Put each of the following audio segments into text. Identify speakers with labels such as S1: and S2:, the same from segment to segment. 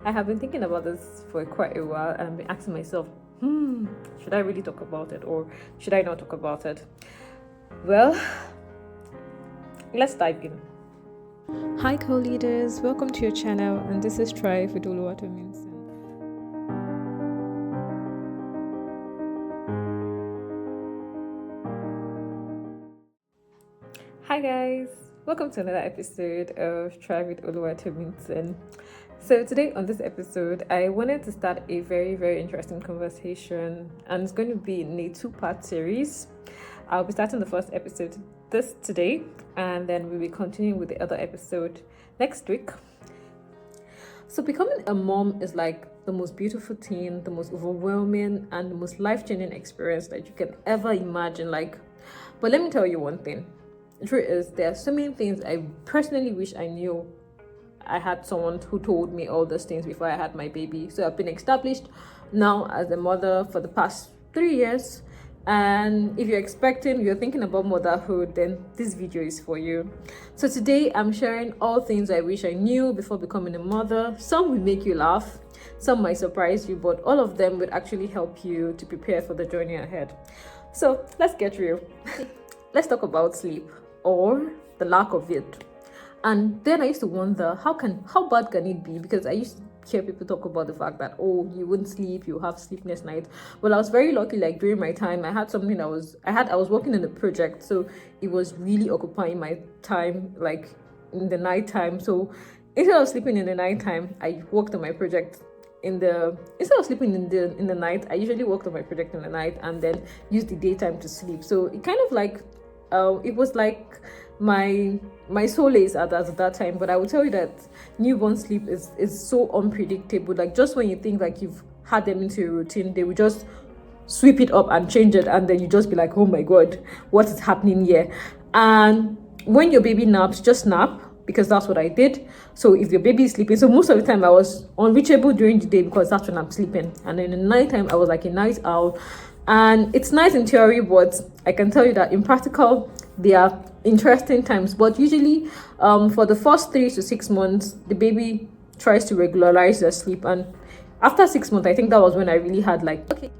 S1: I have been thinking about this for quite a while, and I've been asking myself, should I really talk about it or should I not talk about it? Well, let's dive in.
S2: Hi co-leaders, welcome to your channel, and this is Thrive with Oluwatomisin.
S1: Hi guys, welcome to another episode of Thrive with Oluwatomisin. So today on this episode, I wanted to start a very interesting conversation, and it's going to be in a two-part series. I'll be starting the first episode today, and then we'll be continuing with the other episode next week. So becoming a mom is like the most beautiful thing, the most overwhelming, and the most life-changing experience that you can ever imagine. But let me tell you one thing. The truth is, there are so many things I personally wish I knew. I had someone who told me all those things before I had my baby. So I've been established now as a mother for the past 3 years. And if you're thinking about motherhood, then this video is for you. So today I'm sharing all things I wish I knew before becoming a mother. Some will make you laugh, some might surprise you, but all of them would actually help you to prepare for the journey ahead. So let's get real. Let's talk about sleep, or the lack of it. And then I used to wonder, how bad can it be? Because I used to hear people talk about the fact that, oh, you wouldn't sleep, you have sleepless nights. Well, I was very lucky, during my time, I had something I was working in a project, so it was really occupying my time, in the nighttime. So instead of sleeping in the nighttime, I worked on my project instead of sleeping in the night. I usually worked on my project in the night and then used the daytime to sleep. So it kind of it was like my solace at that time. But I will tell you that newborn sleep is so unpredictable. Just when you think you've had them into a routine, they will just sweep it up and change it, and then you just be like, oh my god, what is happening here? And when your baby naps, just nap, because that's what I did. So if your baby is sleeping, so most of the time I was unreachable during the day because that's when I'm sleeping, and then in the nighttime I was like a night owl. And it's nice in theory, but I can tell you that in practical they are interesting times. But usually for the first 3 to 6 months, the baby tries to regularize their sleep, and after 6 months, I think that was when I really had okay,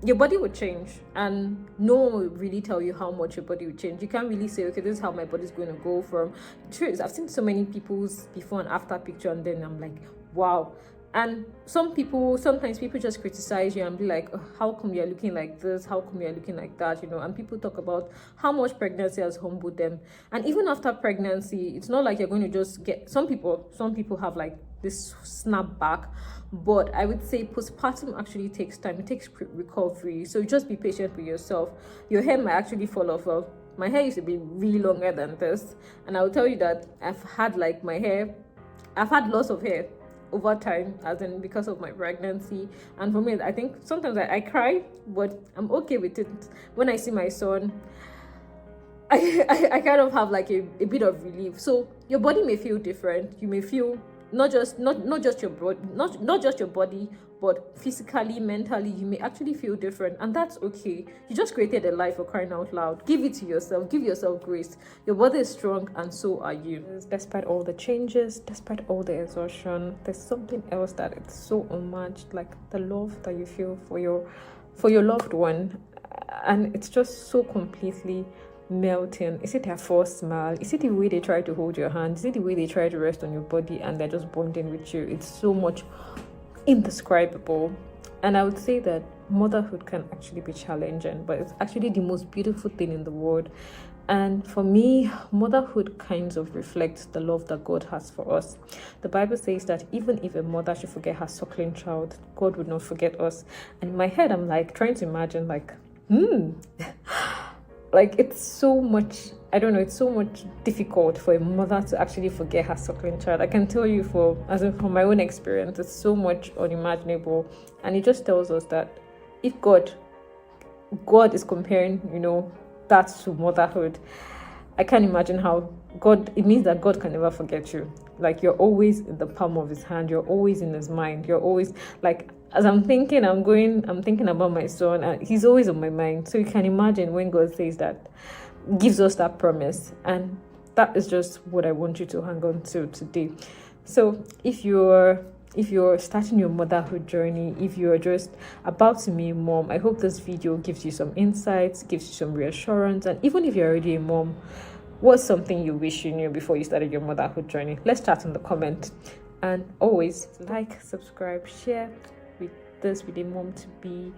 S1: your body would change, and no one will really tell you how much your body will change. You can't really say, okay, this is how my body's going to go from. The truth is, I've seen so many people's before and after picture, and then I'm like, wow. And sometimes people just criticize you and be like, oh, how come you're looking like this? How come you're looking like that? And people talk about how much pregnancy has humbled them. And even after pregnancy, it's not like you're going to just get, some people have this snap back. But I would say postpartum actually takes time. It takes recovery. So just be patient with yourself. Your hair might actually fall off. Well, my hair used to be really longer than this. And I will tell you that I've had lots of hair over time, as in because of my pregnancy. And for me, I think sometimes I cry, but I'm okay with it. When I see my son, I kind of have a bit of relief. So your body may feel different. You may feel not just your body, but physically, mentally, you may actually feel different, and that's okay. You just created a life, for crying out loud. Give it to yourself. Give yourself grace. Your body is strong, and so are you. Despite all the changes, despite all the exhaustion, there's something else that it's so unmatched, the love that you feel for your loved one, and it's just so completely melting. Is it their first smile? Is it the way they try to hold your hand? Is it the way they try to rest on your body and they're just bonding with you? It's so much indescribable. And I would say that motherhood can actually be challenging, but it's actually the most beautiful thing in the world. And for me, motherhood kind of reflects the love that God has for us. The Bible says that even if a mother should forget her suckling child, God would not forget us. And in my head, I'm trying to imagine it's so much, I don't know, it's so much difficult for a mother to actually forget her suckling child. I can tell you from my own experience, it's so much unimaginable. And it just tells us that if God is comparing, that to motherhood, I can't imagine how it means that God can never forget you. You're always in the palm of his hand, you're always in his mind, you're always as I'm thinking about my son, and he's always on my mind. So you can imagine when God says that, gives us that promise. And that is just what I want you to hang on to today. So if you're if you're starting your motherhood journey, if you're just about to be a mom, I hope this video gives you some insights, gives you some reassurance. And even if you're already a mom, what's something you wish you knew before you started your motherhood journey? Let's chat in the comment. And always like, subscribe, share with a mom to be.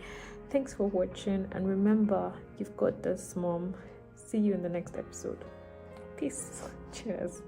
S1: Thanks for watching, and remember, you've got this, mom. See you in the next episode. Peace. Cheers.